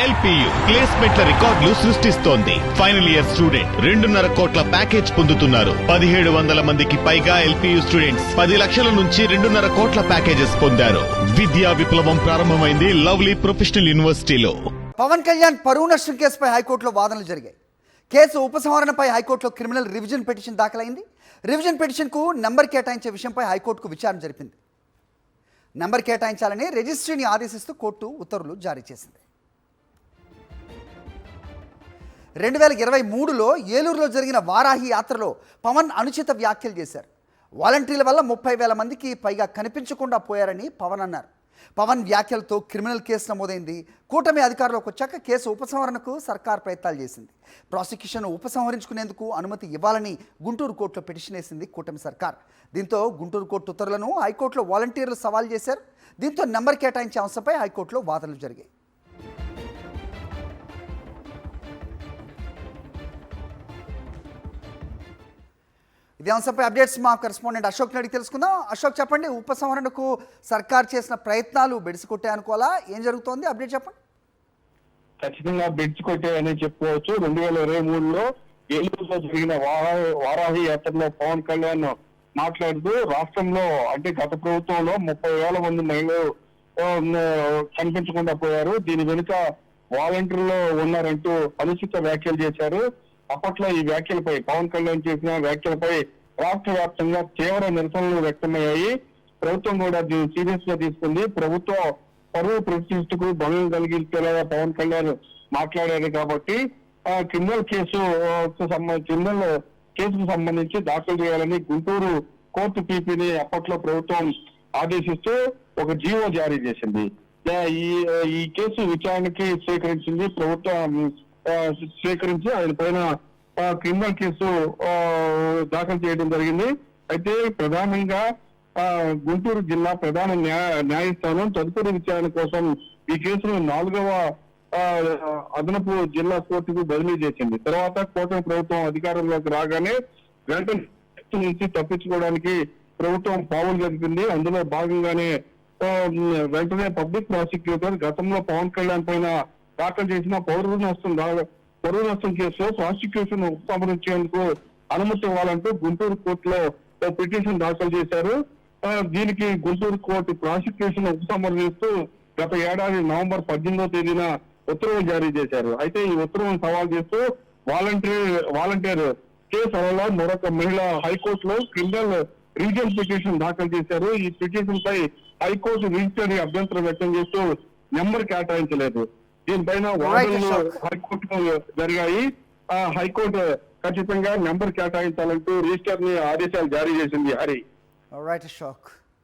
LPU ప్లేస్మెంట్ల రికార్డులు సృష్టిస్తోంది. Final year student 2.5 కోట్ల ప్యాకేజ్ పొందుతున్నారు. 1700 మందికి పైగా ఎల్పియు స్టూడెంట్స్ 10 లక్షల నుంచి 2.5 కోట్ల ప్యాకేజెస్ పొందారు. విద్యా విప్లవం ప్రారంభమైంది లవ్లీ ప్రొఫెషనల్ యూనివర్సిటీలో. పవన్ కళ్యాణ్ పరువు నష్టం కేసుపై హైకోర్టులో వాదనలు జరిగాయి. కేసు ఉపసంహరణపై హైకోర్టులో క్రిమినల్ రివిజన్ పిటిషన్ దాఖలైంది. రివిజన్ పిటిషన్కు నంబర్ కేటాయించే విషయంపై హైకోర్టుకు విచారణ జరిపింది. నంబర్ కేటాయించాలని రిజిస్ట్రీని ఆదేశిస్తూ కోర్టు ఉత్తర్వులు జారీ చేసింది. 2023లో ఏలూరులో జరిగిన వారాహి యాత్రలో పవన్ అనుచిత వ్యాఖ్యలు చేశారు. వాలంటీర్ల వల్ల 30,000 మందికి పైగా కనిపించకుండా పోయారని పవన్ అన్నారు. పవన్ వ్యాఖ్యలతో క్రిమినల్ కేసు నమోదైంది. కూటమి అధికారంలోకి వచ్చాక కేసు ఉపసంహరణకు సర్కార్ ప్రయత్నాలు చేసింది. ప్రాసిక్యూషన్ ఉపసంహరించుకునేందుకు అనుమతి ఇవ్వాలని గుంటూరు కోర్టులో పిటిషన్ వేసింది కూటమి సర్కార్. దీంతో గుంటూరు కోర్టు ఉత్తర్వులను హైకోర్టులో వాలంటీర్లు సవాల్ చేశారు. దీంతో నెంబర్ కేటాయించే అంశంపై హైకోర్టులో వాదనలు జరిగాయి. ఇదే అంశంపై అప్డేట్స్ మా కరెస్పాండెంట్ అశోక్ అడిగి తెలుసుకుందాం. అశోక్, చెప్పండి, ఉపసంహరణకు సర్కార్ చేసిన ప్రయత్నాలు బెడిసికొట్టాయనుకోవాలా? ఏం జరుగుతోంది? అప్డేట్ చెప్పండి. ఖచ్చితంగా బెడిసికొట్టాయని చెప్పుకోవచ్చు. 2023లో ఏలూరులో జరిగిన వారాహి యాత్రలో పవన్ కళ్యాణ్ మాట్లాడుతూ రాష్ట్రంలో అంటే గత ప్రభుత్వంలో 30,000 మంది మహిళలు కనిపించకుండా పోయారు, దీని వెనుక వాలంటీర్లు ఉన్నారంటూ అనుచిత వ్యాఖ్యలు చేశారు. అప్పట్లో ఈ వ్యాఖ్యలపై పవన్ కళ్యాణ్ చేసిన వ్యాఖ్యలపై రాష్ట్ర వ్యాప్తంగా తీవ్ర నిరసనలు వ్యక్తమయ్యాయి. ప్రభుత్వం కూడా దీన్ని సీరియస్ గా తీసుకుంది. ప్రభుత్వ పరువు ప్రతిష్టకు భంగం కలిగించేలా పవన్ కళ్యాణ్ మాట్లాడారు కాబట్టి క్రిమినల్ కేసుకు సంబంధించి దాఖలు చేయాలని గుంటూరు కోర్టు పీపీని అప్పట్లో ప్రభుత్వం ఆదేశిస్తూ ఒక జీవో జారీ చేసింది. ఈ కేసు విచారణకి స్వీకరించింది ప్రభుత్వం. స్వీకరించి ఆయన పైన క్రిమినల్ కేసు దాఖలు చేయడం జరిగింది. అయితే ప్రధానంగా గుంటూరు జిల్లా ప్రధాన న్యాయస్థానం తదుపరి విచారణ కోసం ఈ కేసును 4వ అదనపు జిల్లా కోర్టుకు బదిలీ చేసింది. తర్వాత కూటమి ప్రభుత్వం అధికారంలోకి రాగానే వెంటనే నుంచి తప్పించుకోవడానికి ప్రభుత్వం పావులు జరిపింది. అందులో భాగంగానే వెంటనే పబ్లిక్ ప్రాసిక్యూటర్ గతంలో పవన్ కళ్యాణ్ పైన దాఖలు చేసిన పౌర నష్టం కేసులో ప్రాసిక్యూషన్ ఉపసంహరించేందుకు అనుమతి ఇవ్వాలంటూ గుంటూరు కోర్టులో పిటిషన్ దాఖలు చేశారు. దీనికి గుంటూరు కోర్టు ప్రాసిక్యూషన్ ఉపసంహరిస్తూ గత ఏడాది నవంబర్ 18వ తేదీన ఉత్తర్వులు జారీ చేశారు. అయితే ఈ ఉత్తర్వులను సవాల్ చేస్తూ వాలంటీర్ కేసులలో మరొక మహిళ హైకోర్టులో క్రిమినల్ రివిజన్ పిటిషన్ దాఖలు చేశారు. ఈ పిటిషన్ పై హైకోర్టు రిజిస్ట్రీ అభ్యంతరం వ్యక్తం చేస్తూ నెంబర్ కేటాయించలేదు. దీనిపైన వాదనలు హైకోర్టులో జరిగాయి. హైకోర్టు ఖచ్చితంగా నెంబర్ కేటాయించాలంటూ రిజిస్టర్ ని ఆదేశాలు జారీ చేసింది. హరి. All right, Ashok.